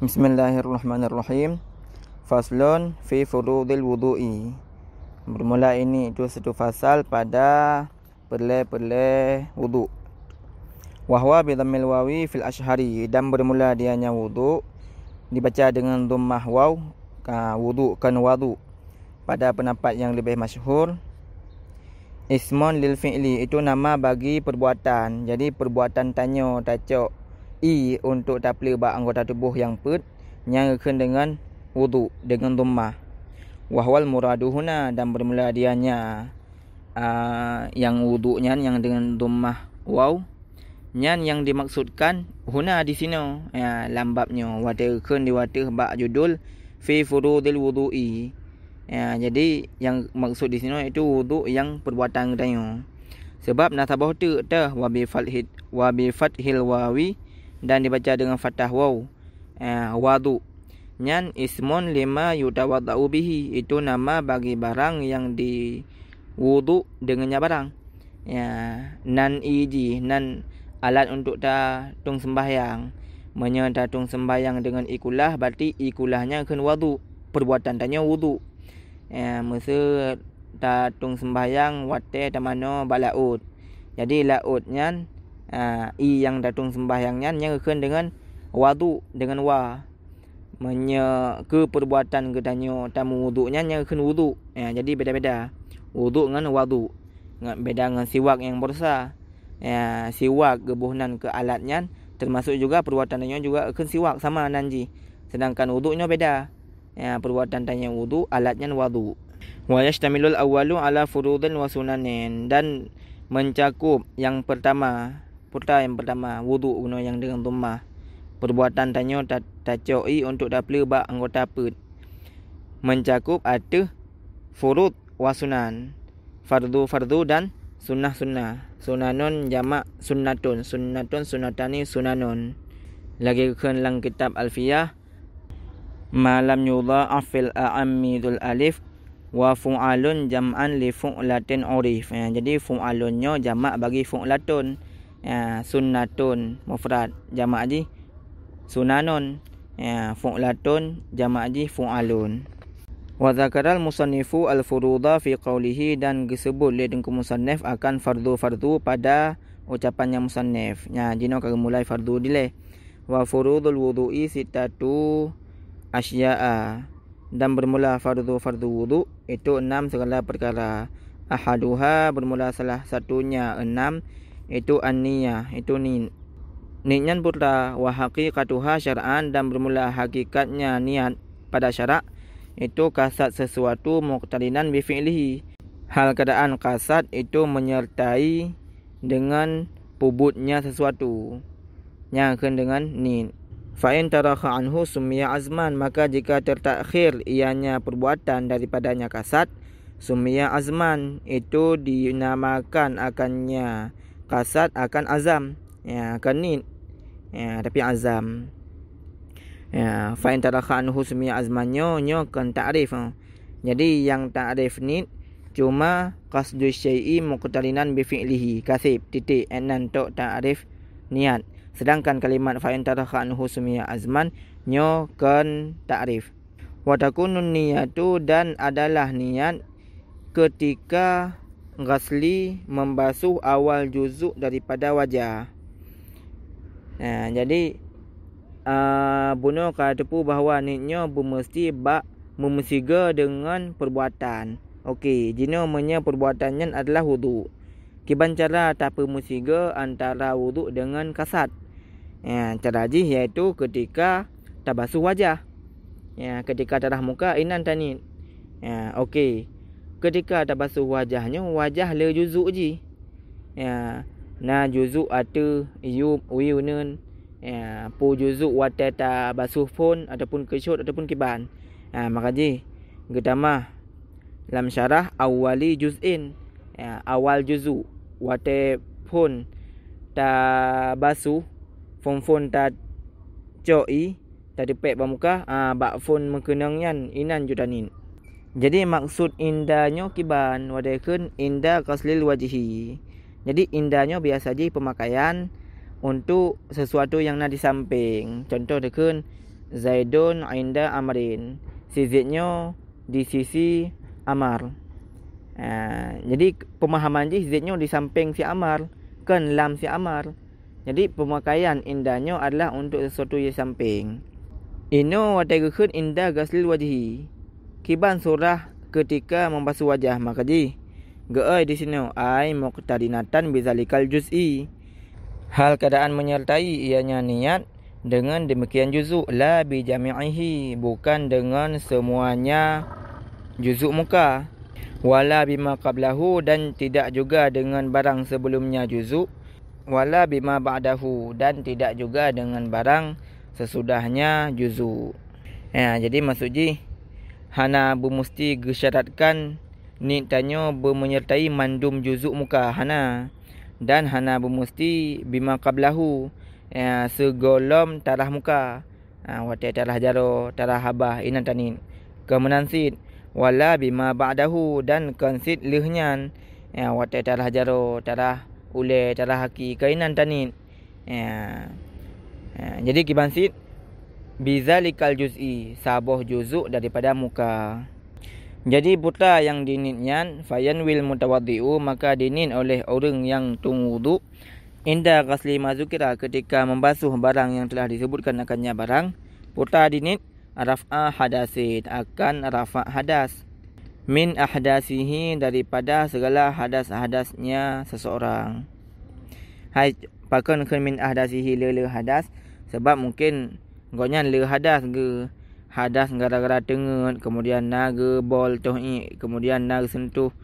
Bismillahirrahmanirrahim. Faslun fi furudil wudu'i. Bermula ini itu satu fasal pada perle-perle wudu. Wahwa bi dhammil wawi fil ashhari, dan bermula dianya wudu dibaca dengan dhammah waw, wudu kan wudu. Pada pendapat yang lebih masyhur, ismun lil fi'li, itu nama bagi perbuatan. Jadi perbuatan tanya tacok i untuk tapli ba anggota tubuh yang put nyangkeun dengan wudu dengan dhammah. Wahwal muraduhuna, dan bermula dianya yang wudu nyan yang dengan dhammah waw nyan yang dimaksudkan huna di sini lambabnya watekeun diwateh ba judul fi furudil wudu'i. Jadi yang maksud di sini itu wudu yang perbuatan katanya. Sebab nasabah tu tah wa bi fathil wawi, dan dibaca dengan fathah waw, wadu nyan ismun lima yutawaddau bihi, itu nama bagi barang yang diwudu dengannya barang. Nan iji, nan alat untuk tung sembahyang. Menyata tung sembahyang dengan ikulah, berarti ikulahnya kan wadu, perbuatan tanya wudu. Masa tung sembahyang wate tamano balaut, jadi laut nyan i yang datung sembahyangnya nyangkeun dengan wadu dengan wa, ke perbuatan gedanyo tamu wudunya nyangkeun wudu. Jadi beda-beda wudu dengan wadu, beda dengan siwak yang borsa. Siwak gebuhnan ke alatnya termasuk juga perbuatannya juga ke siwak sama nanji, sedangkan wudunya beda. Perbuatan tanya wudu, alatnya wadu. Wa yashtamilul awwalu ala furudin wa sunanin, dan mencakup yang pertama wudu guna yang dengan dhammah, perbuatan tanya tacoi untuk dapli ba anggota put, mencakup atuh furud wa sunan, fardu dan sunnah. Sunanun jamak sunnatun, sunnatani sunanun. Lagi keun lang kitab alfiyah, malam yudha'af fil a'amidul alif wa fu'alun jam'an li fu'latin urif. Jadi fu'alunnya jamak bagi fu'latun, sunnatun mufrad jamak ji sunanun, fu'latun jamak ji fu'alun. Wa zakaral musannifu al furuda fi qawlihi, dan disebut oleh dengku musannif akan fardu pada ucapannya musannif. Jino kagak mulai fardu dile. Wa furudul wudu'i sitatu asya'a, dan bermula fardu wudu itu 6 segala perkara. Ahaduha, bermula salah satunya 6 itu an-niyah, itu niatnya pula. Wa haqiqatuha syar'an, dan bermula hakikatnya niat pada syarak itu kasat sesuatu muqtarinan bi fi'lihi, hal keadaan kasat itu menyertai dengan pubutnya sesuatu nyangkeun dengan ni. Fa in tarakha anhu summiya azman, maka jika tertakhir ianya perbuatan daripadanya kasat, summiya azman, itu dinamakan akannya kasat akan azam, akan ni, tapi azam. Fa in tarakha anhu summiya azmannya kan ta'rif. Jadi yang ta'rif ni cuma qasdu syai'i muqtarinan bi fi'lihi, kasib titik enan tok ta'rif niat. Sedangkan kalimat fa in tarakha anhu summiya azman kan ta'rif. Wa takunun niyatu, dan adalah niat ketika ghasli membasuh awal juzuk daripada wajah. Jadi bunuh katapu bahawa niatnya bermesti memesiga dengan perbuatan. Okey, jino punya perbuatannya adalah wudu. Kiban cara tak memesiga antara wudu dengan kasat. Cara ji iaitu ketika tabasuh wajah. Ketika darah muka inan tani. Okey. Ketika tabasuh wajahnya, wajah le juzuk ji. Na juzuk atu iub uyunun. Pu juzuk watata basuh pun ataupun kesyut ataupun kiban. Maka ji gedamah lam syarah awali juz'in, awal juzuk wate pun ta basuh fon ta coi ta depek bamuka bak fon mekenangyan inan judanin. Jadi maksud indahnya kiban wadekeun indah qaslil wajhi. Jadi indahnya biasa ji pemakaian untuk sesuatu yang nak di samping. Contoh dekun Zaidun inda Amrin. Si Zaidnya di sisi Amar. Jadi pemahaman je Zaidnya di samping si Amar, kan lam si Amar. Jadi pemakaian indahnya adalah untuk sesuatu yang samping. Ino watageun indah gaslil wajhi. Kiban surah ketika membasuh wajah, maka di geai di sini ai muqtarinatan bizalikal juz'i. Hal keadaan menyertai ianya niat dengan demikian juzuk, la bi jami'ihi, bukan dengan semuanya juzuk muka, wala bima qablahu, dan tidak juga dengan barang sebelumnya juzuk, wala bima ba'dahu, dan tidak juga dengan barang sesudahnya juzuk. Jadi maksudnya hana bermesti gesyaratkan ni tanyo bermenyertai mandum juzuk muka hana, dan hana bermesti bima qablahu segolom tarah muka, watai tarah jaro, tarah habah, inan tanin kemenansid, wala bima ba'dahu, dan konsid lehnya watai tarah jaro, tarah ule, tarah haki, kainan tanin. Jadi kibansid bizalikal juz'i, saboh juzuk daripada muka. Jadi buta yang dinitnya fayanwil mutawaddi'u, maka dinit oleh orang yang tungwudu inda ghasli mazukira, ketika membasuh barang yang telah disebutkan akannya barang. Buta dinit raf'a hadasin, akan rafa' hadas, min ahdasihi, daripada segala hadas-hadasnya seseorang. Hai pakan min ahdasihi le hadas, sebab mungkin gonya le hadas ge hadas gara-gara tengut, kemudian naga bol tohi, kemudian naga sentuh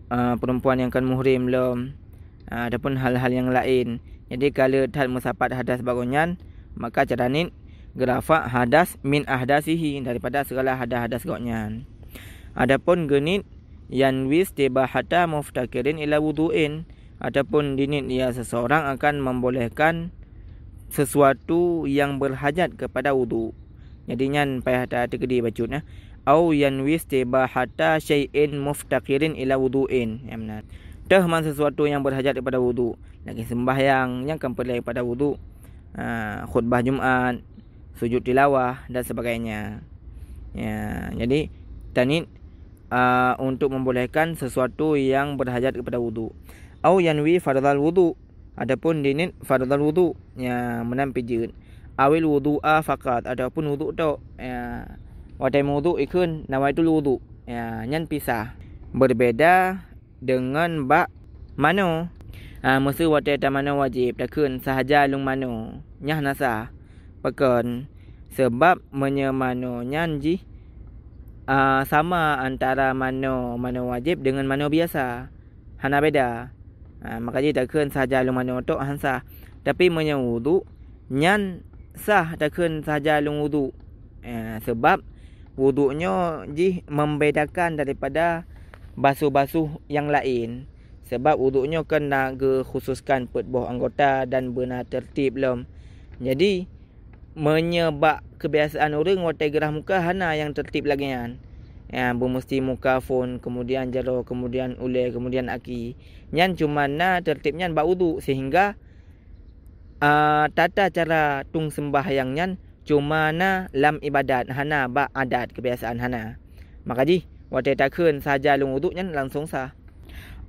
perempuan yang kan muhrim belum, ataupun hal-hal yang lain. Jadi kalau tak musapat hadas bagonyan, maka caranin gerafa hadas min ahdasihi, daripada segala hadas-hadas gonyan. Adapun genit yanwis tibahata muftakirin ila wudu'in, ataupun dinit ia seseorang akan membolehkan sesuatu yang berhajat kepada wudu. Jadi nyan payah hati kedi bacutnya. Au yanwis tibahata syai'in muftakirin ila wudu'in. Ya benar. Tahman sesuatu yang berhajat kepada wudu. Lagi sembahyang yang kan perlu pada wudu, khutbah Jumaat, sujud tilawah dan sebagainya. Jadi tanit untuk membolehkan sesuatu yang berhajat kepada wudu. Au yanwi fardhal wudu, adapun dinit fardhal wudu menampi jeun. Awil wudu'a faqat, adapun wudu tu watai wudu ikun nawaitul wudu, nyan pisah. Berbeda dengan bak mano, mesti watai tamano wajib takun sahaja lung mano nyah nasah pekan, sebab menyemano nyanji sama antara mano wajib dengan mano biasa, hana beda. Maka jadi takun sahaja lung mano tu hansa, tapi menyewudu nyan sah takun sahaja lung wudu, sebab wudunya ji membedakan daripada basuh-basuh yang lain. Sebab wudunya kena khususkan petboh anggota dan benar tertib belum. Jadi menyebab kebiasaan orang watai gerah muka hana yang tertib lagi kan. Bermesti muka phone, kemudian jaro, kemudian ule, kemudian aki. Nyan cuma na tertibnya bak wudu, sehingga tata cara tung sembahyang nyan cuma na lam ibadat, hana bak adat kebiasaan hana. Maka ji watai takun sahaja lung wudu nyan langsung sah.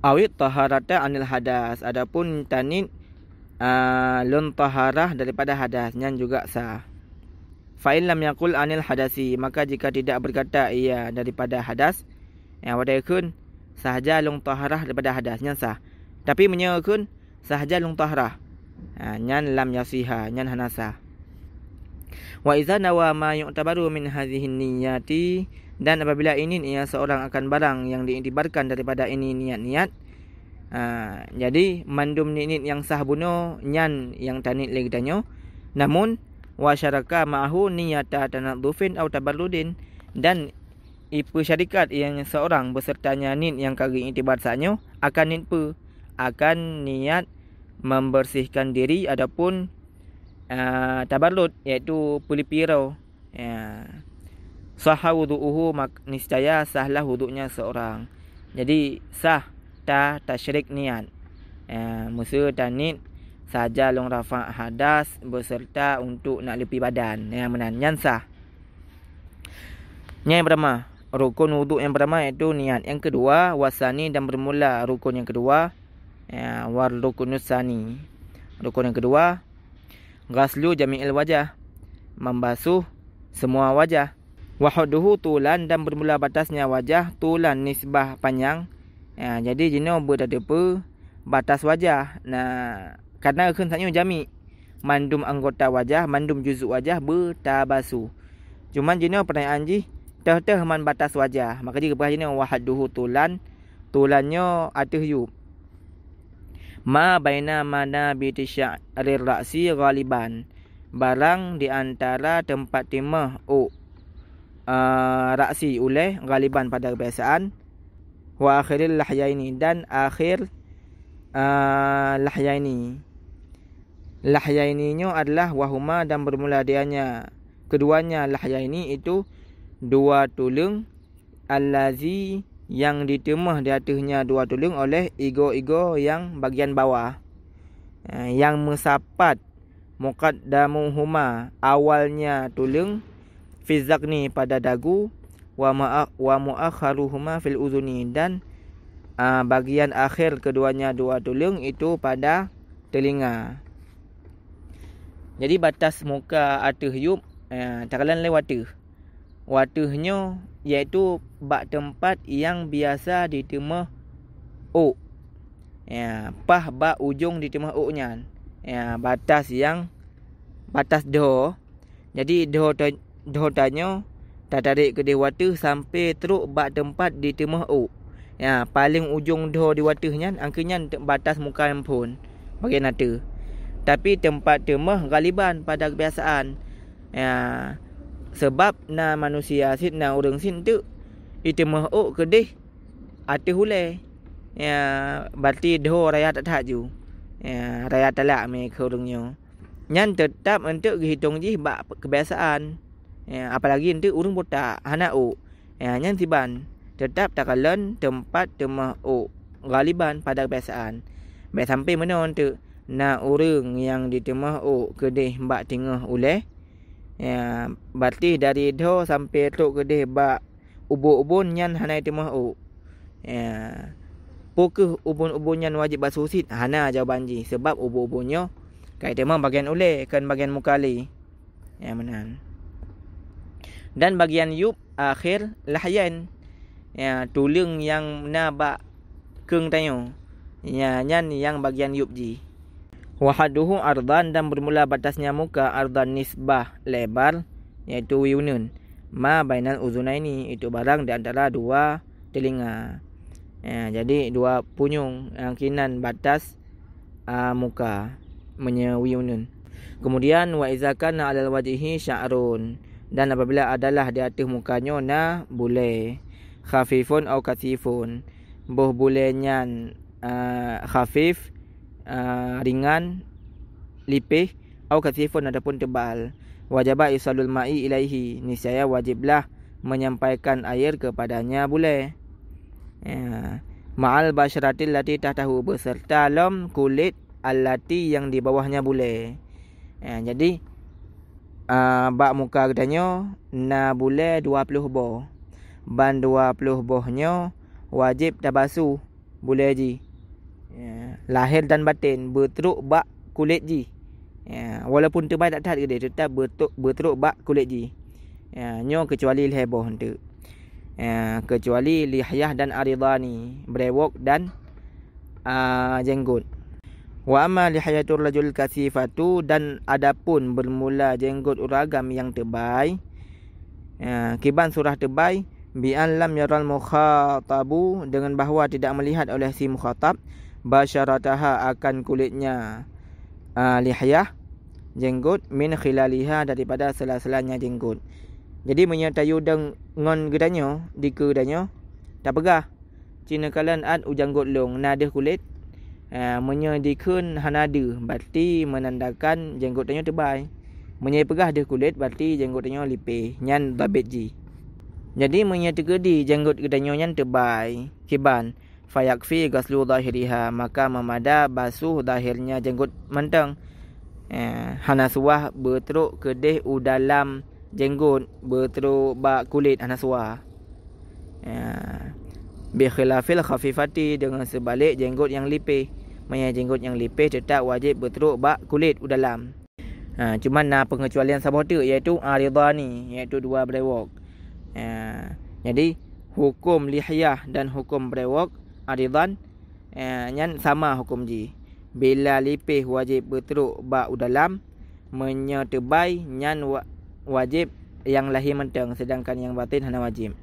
Awit taharata anil hadas, adapun tanit lun taharah daripada hadas nyan juga sah. Fa'il lam yakul anil hadasi, maka jika tidak berkata ia daripada hadas, watai kun sahaja lung taharah daripada hadas nyan sah. Tapi menyakun sahaja lung taharah, nyan lam yasiha, nyan hana sah. Wa iza nawa ma yu'tabaru min hadhihi niyyati, dan apabila ini ia seorang akan barang yang diiktibarkan daripada ini niat-niat, jadi mandum niat yang sah bunuh nyan yang tanit lagi tanyo. Namun wa syaraka ma'ahu niyata tanadzufin atau tabarrudin, dan ipu syarikat yang seorang besertanya nit yang kagi iktibar sanyo akan nit pu, akan niat membersihkan diri adapun tabarrud, iaitu pulipiro. Sahha wudu'uhu, niscaya sahlah wudu'nya seorang. Jadi sah ta tasyrik niat, musuh tanit saja long rafa hadas beserta untuk nak lepi badan. Yang menan nyan sah. Yang pertama, rukun wuduk yang pertama iaitu niat. Yang kedua, wasani dan bermula rukun yang kedua. War rukunus sani. Rukun yang kedua, ghaslu jami'il wajah, membasuh semua wajah. Wahuduhu tulan dan bermula batasnya wajah, tulan nisbah panjang. Jadi jino bertadape batas wajah. Nah, karena kensanya jami' mandum anggota wajah, mandum juzuk wajah bertabasuh. Cuman jino pertanyaan ji teh man batas wajah. Maka jika perhatian wahaduhu tulan, tulannya atas yub. Ma baina mana biti sya'rir ra'si ghaliban. Barang di antara tempat timah ra'si uleh ghaliban pada kebiasaan. Wa akhiril lahyaini dan akhir lahyaini. Lahyaininya adalah wahuma dan bermula dianya. Keduanya lahyaini itu dua tulang allazi yang ditemah di atasnya dua tulang oleh ego-ego yang bagian bawah. Yang mesapat muqaddamuhuma awalnya tulang fi zakni pada dagu wa muakharuhuma fil uzuni dan bagian akhir keduanya dua tulang itu pada telinga. Jadi batas muka atas yub takalan lewat Watuhnya iaitu bak tempat yang biasa ditemah pah bak ujung ditemah nya. Batas doh. Jadi doh tanya tak tarik ke watuh sampai teruk bak tempat ditemah paling ujung doh di watuhnya angkanya batas muka yang pun bagian nata. Tapi tempat temah galiban pada kebiasaan. Sebab na manusia sit na orang sin tu itu mahuk kedih atas hulai. Berarti doh raya tak tahaju. Raya talak me kurungnya. Nyan tetap untuk dihitung ji bak kebiasaan. Apalagi untuk urang botak hana nyan siban tetap takalan tempat temah galiban pada kebiasaan. Baik sampai mana untuk na orang yang ditemah kedih bak tengah uleh. Berarti dari doh sampai tok kedih bak ubun-ubun nyan hanai temah pokeh ubun-ubun nyan wajib basuh sit hana jawapan ji sebab ubun-ubunnya kai temah bagian uleh kan bagian muka li. Menan. Dan bagian yub akhir lahyan. Tulang yang na bak keung tanyo. Nyan yang bagian yub ji. Wahaduhu ardan dan bermula batasnya muka ardan nisbah lebar iaitu wiunun. Ma bainal uzunaini itu barang di antara dua telinga. Jadi dua punyung yang kinan batas muka menyewiunun. Kemudian wa izakana alal wajhi sya'run dan apabila adalah di atas mukanya na bule khafifun au kathifun. Boh bulenyan khafif ringan, lipih, atau kathifun ataupun tebal. Wajibah isalul ma'i ilaihi. Niscaya wajiblah menyampaikan air kepadanya boleh. Ma'al basyaratil lati tahtahu beserta lam kulit alati yang di bawahnya boleh. Jadi bak muka katanya na boleh 20 boh. Ban 20 bohnya wajib tabasuh boleh ji. Lahir dan batin berteruk bak kulit ji. Walaupun terbaik tak tahat ke dia tetap berteruk bak kulit ji. Nyo kecuali leheboh tu. Kecuali lihyah dan aridani, brewok dan jenggot. Wa amma lihayatur rajul kasifatu dan adapun bermula jenggot uragam yang tebal. Kiban surah tebal bi an lam yaral mukhatabu dengan bahawa tidak melihat oleh si mukhatab basyarataha akan kulitnya lihyah jenggot min khilaliha daripada sela-selanya jenggot. Jadi menyertai dengan gedanya di kedanya tak pegah cina kalan ad ujanggot long nadah kulit menyedikan hanada berarti menandakan jenggotnya tebal. Menyai pegah dia kulit berarti jenggotnya lipih nyan babet ji. Jadi menyertai di jenggot gedanya nyan tebal kiban fayakfi ghaslu zahiriha, maka memada basuh zahirnya jenggot mentang. Hana suah berteruk kedih dalam jenggot, berteruk bak kulit hana suah. Bi khilafil khafifati, dengan sebalik jenggot yang lipih. Jenggot yang lipih tetap wajib berteruk bak kulit dalam. Cuma pengecualian sabah tu iaitu aridah ni, iaitu dua brewok. Jadi hukum lihyah dan hukum brewok aridan nyan sama hukum ji. Bila lipih wajib berteruk bak dalam, menyetebai nyan wajib yang lahir mentang, sedangkan yang batin hana wajib.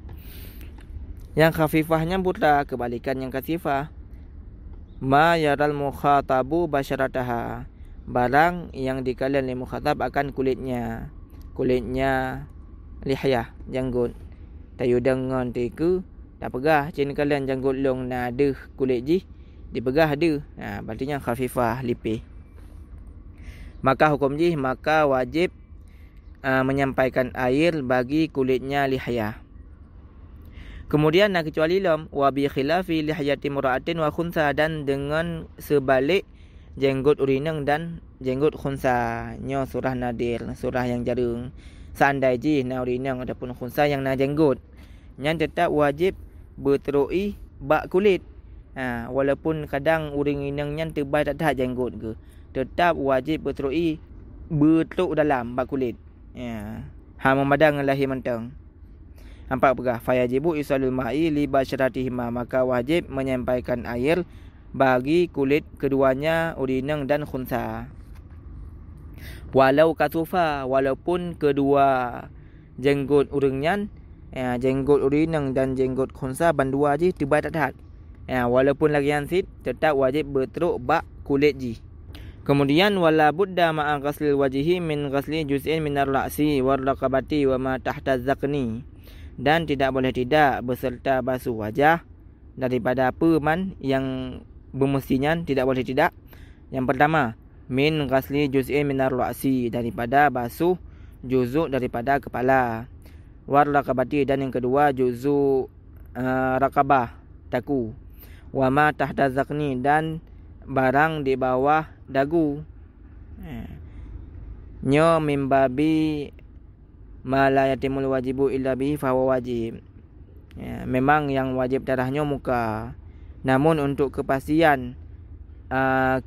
Yang khafifahnya pula kebalikan yang kasifah. Ma yaral mukhatabu basyarataha, barang yang dikalian oleh mukhatab akan kulitnya lihyah janggut. Tayu dengan tiku tak pegah cina kalian janggut long na ada kulit ji dipegah ada. Berarti khafifah lipih. Maka hukum ji, maka wajib menyampaikan air bagi kulitnya lihyah. Kemudian kecuali lam wa bi khilafi lihyati mura'atin wa khunsa, dan dengan sebalik jenggot urinang dan jenggot khunsa. Nyo surah nadir, surah yang jarang. Seandai ji na urinang ataupun khunsa yang na jenggot, nyan tetap wajib berterui bak kulit. Walaupun kadang urinang nyan tebal tak ada jenggot ke, tetap wajib berterui berteluk dalam bak kulit. Memadang lahir mentang. Nampak pegah fayajibu isalul ma'i li basyaratihima, maka wajib menyampaikan air bagi kulit keduanya urinang dan khunsa. Walau kasufa, walaupun kedua jenggot uringan, jenggot urinang dan jenggot khunsa bandua je tebal tak tahat. Walaupun lagi sit, tetap wajib berteruk bak kulit ji. Kemudian wala budda ma'a ghaslil wajhi min ghasli juz'in minar ra'si war raqabati wa ma tahta zakni, dan tidak boleh tidak beserta basuh wajah daripada apa man yang bermestinya tidak boleh tidak. Yang pertama, min ghasli juz'in minar ra'si, daripada basuh juzuk daripada kepala. War raqabati, dan yang kedua juzuk raqabah, dagu. Wa ma tahta zakni, dan barang di bawah dagu. Nyo mimbabi ma la yatimul wajibu illa bihi fahuwa wajib. Memang yang wajib darahnya muka, namun untuk kepastian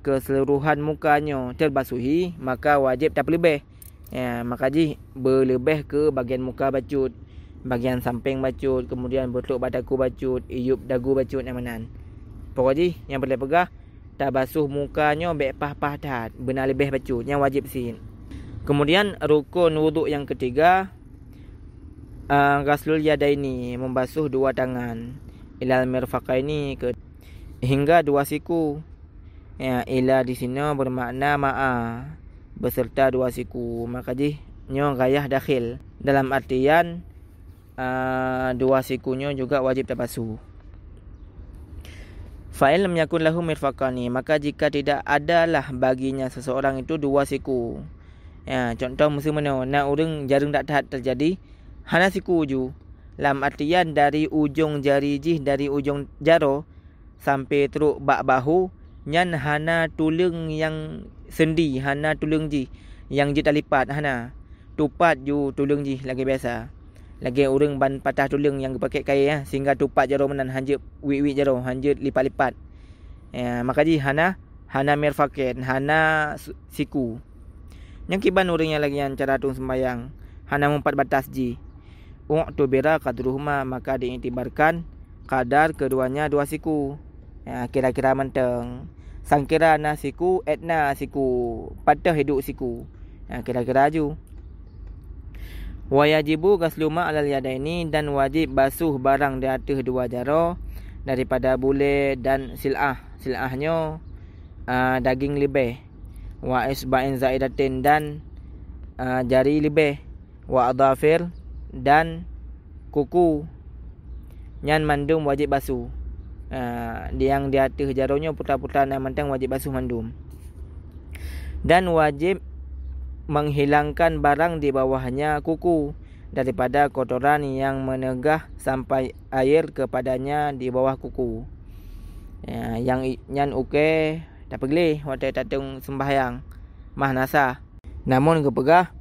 keseluruhan mukanya terbasuhi, maka wajib tak lebih. Maka ji berlebih ke bagian muka bacut, bagian samping bacut, kemudian betuk badaku bacut, iup dagu bacut namanan. Pokoknya yang boleh pegah tak basuh mukanya baik pah-pah dah, benar lebih bacut yang wajib sin. Kemudian rukun wuduk yang ketiga, ghaslul yadaini, membasuh dua tangan, ilal mirfaqaini, ke hingga dua siku. Ila di sini bermakna ma'a, beserta dua siku. Maka nyo gayah dakhil, dalam artian dua sikunya juga wajib terbasuh. Fa'il lam yakun lahu mirfaqani, maka jika tidak adalah baginya seseorang itu dua siku. Contoh musim mana nak orang jaring tak tahat terjadi, hana siku ju. Dalam artian dari ujung jari jih, dari ujung jaro sampai teruk bak bahu, nyan hana tulang yang sendi, hana tulang ji yang jita lipat, hana tupat ju tulang ji lagi biasa. Lagi orang ban patah tulang yang pakai kain sehingga tupat jaro menan hanjut wik-wik jaro, hanjut lipat-lipat. Maka ji hana mirfaqin, hana siku. Yang kiban orang yang lagi yang cara tung sembayang, hana mempat batas ji. U'tubira qadruhuma, maka diiktibarkan kadar keduanya dua siku. Kira-kira menteng. Sangkira na siku, etna siku, patah hidup siku. Kira-kira ju. Wa yajibu ghaslu ma alal yadaini, dan wajib basuh barang di atas dua jaro daripada bule dan sil'ah. Sil'ahnya daging lebih. Wa isba'in zaidatin, dan jari lebih. Wa adhafir, dan kuku nyan mandum wajib basuh. Yang di atas jaronya putar-putar dan mentang wajib basuh mandum. Dan wajib menghilangkan barang di bawahnya kuku daripada kotoran yang menegah sampai air kepadanya di bawah kuku. Yang nyan tak pergi waktu tatung sembahyang mah nasa. Namun kepegah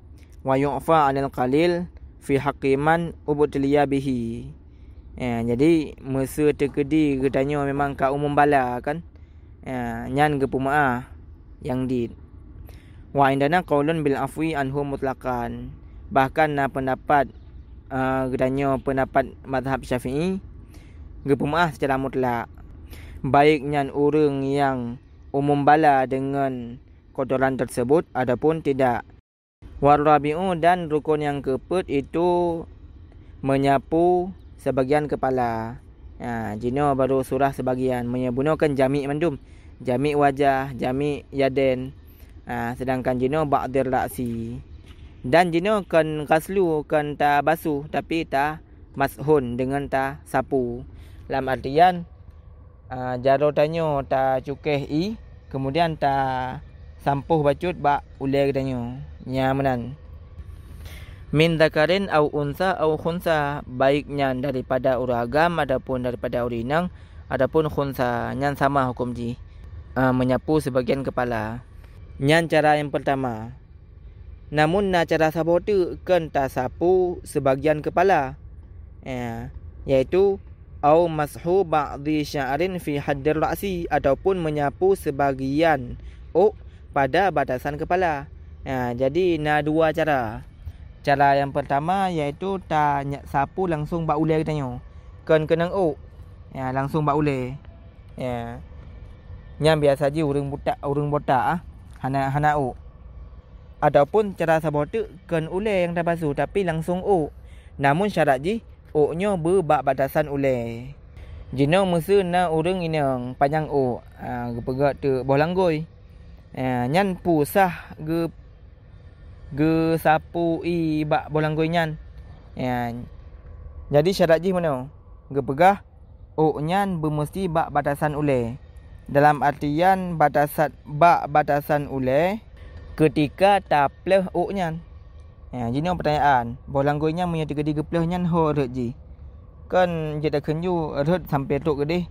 wa yu'fa 'anil qalil fi haqiman ubutliya bihi. Jadi masa terkedi katanya memang ka umum bala kan. Nyan ke pumaah yang di wa indana qaulun bil afwi anhu mutlaqan. Bahkan pendapat katanya pendapat mazhab Syafi'i ke pumaah secara mutlak. Baik nyan orang yang umum bala dengan kotoran tersebut adapun tidak. Warabi'u dan rukun yang keempat itu menyapu sebagian kepala. Jino baru surah sebagian menggunakan jami' mandum, jami' wajah, jami' yaden. Sedangkan jino ba'dir ra'si. Dan jino kan kaslu kan ta basuh tapi ta mashun dengan ta sapu. Dalam artian jaro tanyo ta cukeh kemudian ta sampuh bacut ba ulai tanyo nyamanan. Min dzakarin au unsa au khunsa, baiknya daripada uragam adapun daripada urinang adapun khunsa nyan sama hukum ji. Menyapu sebagian kepala. Nyan cara yang pertama. Namun cara sapu tu kan tak sapu sebagian kepala. Yaitu au mashu ba'dhi sya'rin fi haddir ra'si ataupun menyapu sebagian pada batasan kepala. Jadi dua cara. Cara yang pertama iaitu sapu langsung bak ulai katanya. Kan kenang langsung bak ulai. Yang biasa je urang botak hana Ataupun cara sapu tu kan ulai yang dah basuh tapi langsung Namun syarat je nya berbak batasan ulai. Jino mesti na urang inang panjang gepegak tu boh langgoi. Nyan pusah ge sapu bak bolang goinyan. Jadi syarat je mana? Gepegah nyan bermesti bak batasan ulai. Dalam artian batasan ulai ketika tapleh nyan. Jino pertanyaan, bolang goinyan punya tegedi gepleh nyan ho rut ji. Kan je tak kenju rut sampai tok gede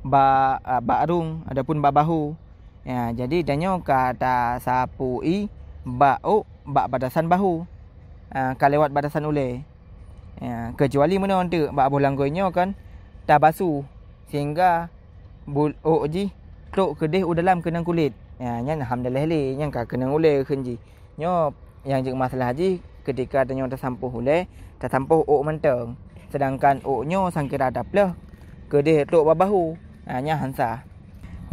ba arung adapun ba bahu. Jadi danyo kata sapu bak batasan bahu. Lewat batasan ulai. Kecuali mana untuk bak bolang goinyo kan tak basuh sehingga ji tok kedih dalam kenang kulit. Nyan alhamdulillah le nyan ka kenang ulai kenji. Nyo yang je masalah ji ketika danyo tersampuh ulai, tersampuh menteng. Sedangkan nyo sangkira dapleh kedih tok bahu. Nya hansa.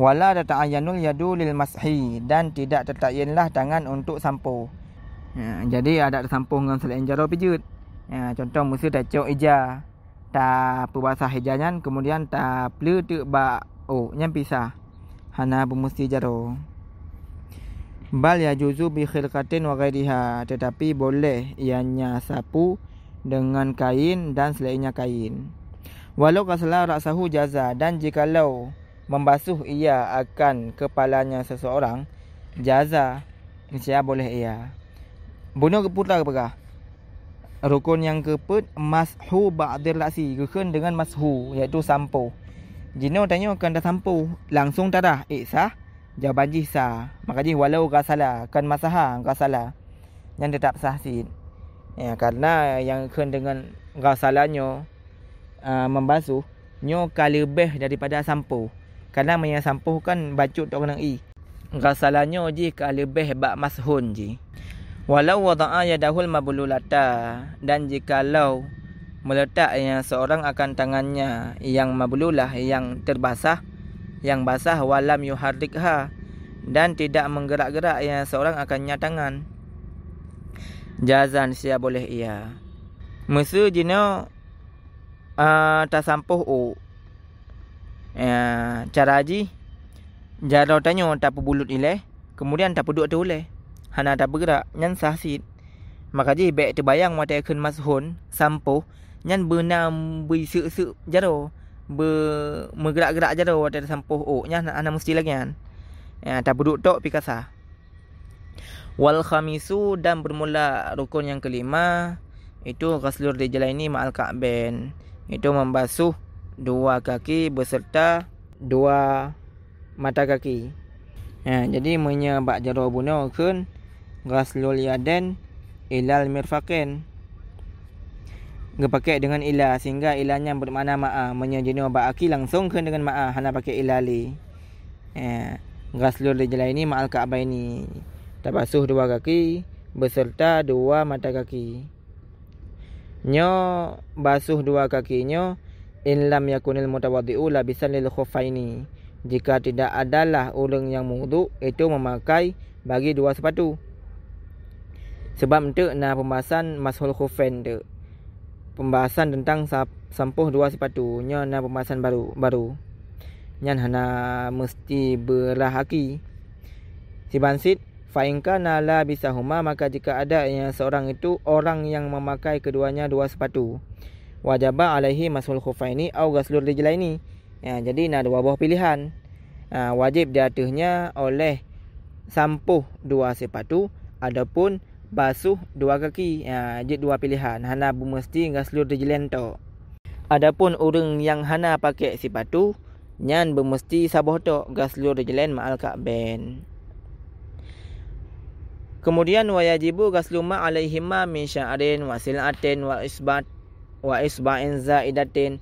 Wala tata'ayyanul yadu lil mashi dan tidak tertayinlah tangan untuk sampuh. Jadi ada sampuh dengan selain jaro pijut. Contoh mesti tak cok ija, tak perbasah ijanya kemudian tak pleu tu ba nyan pisah. Hana bermesti jaro. Bal ya juzu bi khilqatin wa ghairiha, tetapi boleh ianya sapu dengan kain dan selainnya kain. Walau kasala ra'sahu jaza, dan jikalau membasuh ia akan kepalanya seseorang jaza, niscaya boleh ia. Bunuh keputar kepegah. Rukun yang keempat mashu ba'dir ra'si, gekun dengan mashu iaitu sampu. Jino tanya akan dah sampu langsung tadah sah. Jawaban ji sah. Makanya walau gasala kan masaha gasala yang tetap sah sin. Karena yang gekun dengan gasalanyo membasuh nyo lebih daripada sampu. Karena yang sampuh kan bacut tak kena gasalanyo ji lebih bak mashun ji. Walau wada'a yadahul mablulata, dan jikalau meletak seorang akan tangannya yang mablulah yang terbasah, yang basah, walam yuharrikha, dan tidak menggerak-gerak seorang akannya tangan, jazan sia boleh ia. Mesti jino tasampuh cara ji jaro tanyo tak bulut ileh kemudian tak duduk tu oleh hana tak bergerak nyan sah sit. Maka ji baik terbayang mata akan mashun sampuh nyan benam bersuk-suk jaro bergerak-gerak jaro waktu sampuh nyan ana mesti lagi kan. Tak duduk tok pikasa. Wal khamisu, dan bermula rukun yang kelima itu ghaslur rijlaini ma'al ka'bain, itu membasuh dua kaki beserta dua mata kaki. Jadi menyebab jaro gunakan ghaslul yadain ilal mirfaqain. Pakai dengan ila sehingga ilanya bermakna ma'a, menyejino ba'aki langsung ke dengan ma'a, hana pakai ilali. Ghaslul rijlaini ma'al ka'baini, terbasuh dua kaki beserta dua mata kaki. Nyo basuh dua kakinya in lam yakunil mutawaddi'u labisan lil khuffaini, jika tidak adalah orang yang wudu itu memakai bagi dua sepatu. Sebab itu na pembahasan mashul khuffain tu, pembahasan tentang sampuh dua sepatu, nya na pembahasan baru. Nyan hana mesti belah kaki. Si bansit fa in kana la bisahuma, maka jika ada yang seorang itu orang yang memakai keduanya dua sepatu, wajaba alaihi mashul khuffaini au ghaslur rijlaini. Jadi ada dua buah pilihan. Wajib di atasnya oleh sampuh dua sepatu adapun basuh dua kaki. Jadi dua pilihan, hana mesti ghaslur rijlain tu. Adapun orang yang hana pakai sepatu, nyan bermesti sabuh tu ghaslur rijlain ma'al ka'bain. Kemudian wajibu ghaslu ma alaihima min sya'rin wa sil'atin wa isba'in zaidatin,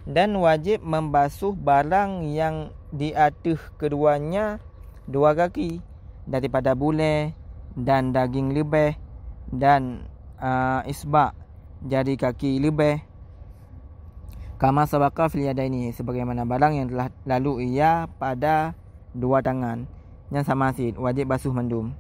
dan wajib membasuh barang yang di atas keduanya dua kaki daripada bule dan daging lebih dan isba' jari kaki lebih, kama sabaqa fil yadaini, sebagaimana barang yang telah lalu ia pada dua tangan. Yang sama sid wajib basuh mandum.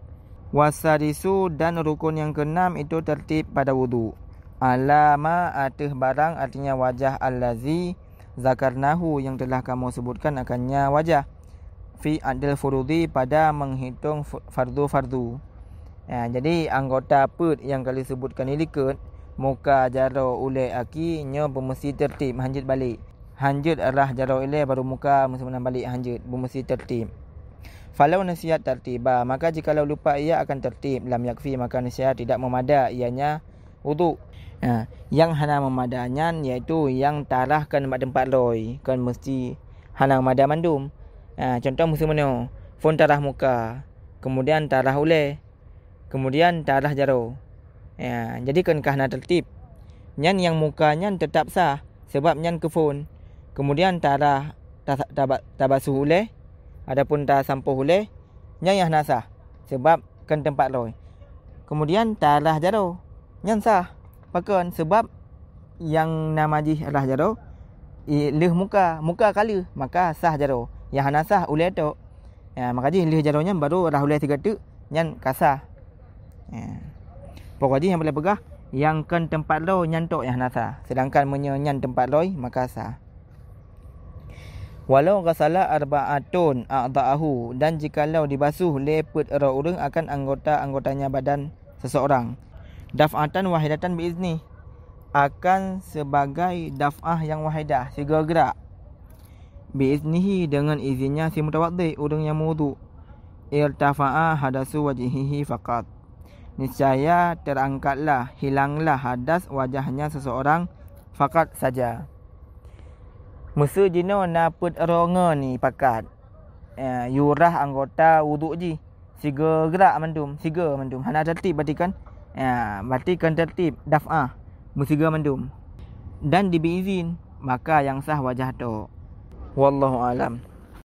Wasadisu, dan rukun yang keenam itu tertib pada wudu. Alama atas barang, artinya wajah, allazi zakarnahu, yang telah kamu sebutkan akannya wajah. Fi adil furudi, pada menghitung fardu-fardu. Jadi anggota put yang kali sebutkan ini ikut muka jaro ulai aki nyo bermesti tertib hanjut balik. Hanjut arah jaro ulai baru muka mesti balik hanjut bermesti tertib. Falau nasihat tertiba, maka jikalau lupa ia akan tertib. Lam yakfi, maka nasihat tidak memada ianya wudu. Yang hana memadanya iaitu yang tarahkan tempat loi, kan mesti hana memada mandum. Contoh mesti mana? Fon tarah muka, kemudian tarah ulai, kemudian tarah jaro. Jadi kan hana tertib. Nyan yang mukanya tetap sah sebab nyan ke fon. Kemudian tarah tabasuh ulai, adapun tak sampuh ulai, nyan yang nasah sebab kan tempat loi. Kemudian tarah jaro, nyan sah pakan sebab yang namajih arah jaro leh muka kali, maka sah jaro. Yang hana sah ulai tu, maka ji leh jaronya baru arah ulai 3 tu nyan kasah. Pokoknya yang boleh pegah yang kan tempat loi nyan tok yang nasah, sedangkan menyan tempat loi maka sah. Walau ghasala arba'atun a'dha'ahu, dan jikalau dibasuh leput orang akan anggota-anggotanya badan seseorang, daf'atan wahidatan biizni, akan sebagai daf'ah yang wahidah, tiga gerak, biiznihi, dengan izinnya si mutawaddi, orang yang wudu, irtafa'a hadasu wajhihi faqat, niscaya terangkatlah, hilanglah hadas wajahnya seseorang faqat saja. Musuh jino naput ronga ni pakat. Yurah anggota wuduk ji. Siga gerak mandum, siga mandum. Hana tertib berarti kan? Berarti kan tertib daf'ah. Musiga mandum. Dan diberi izin, maka yang sah wajah tu. Wallahu alam.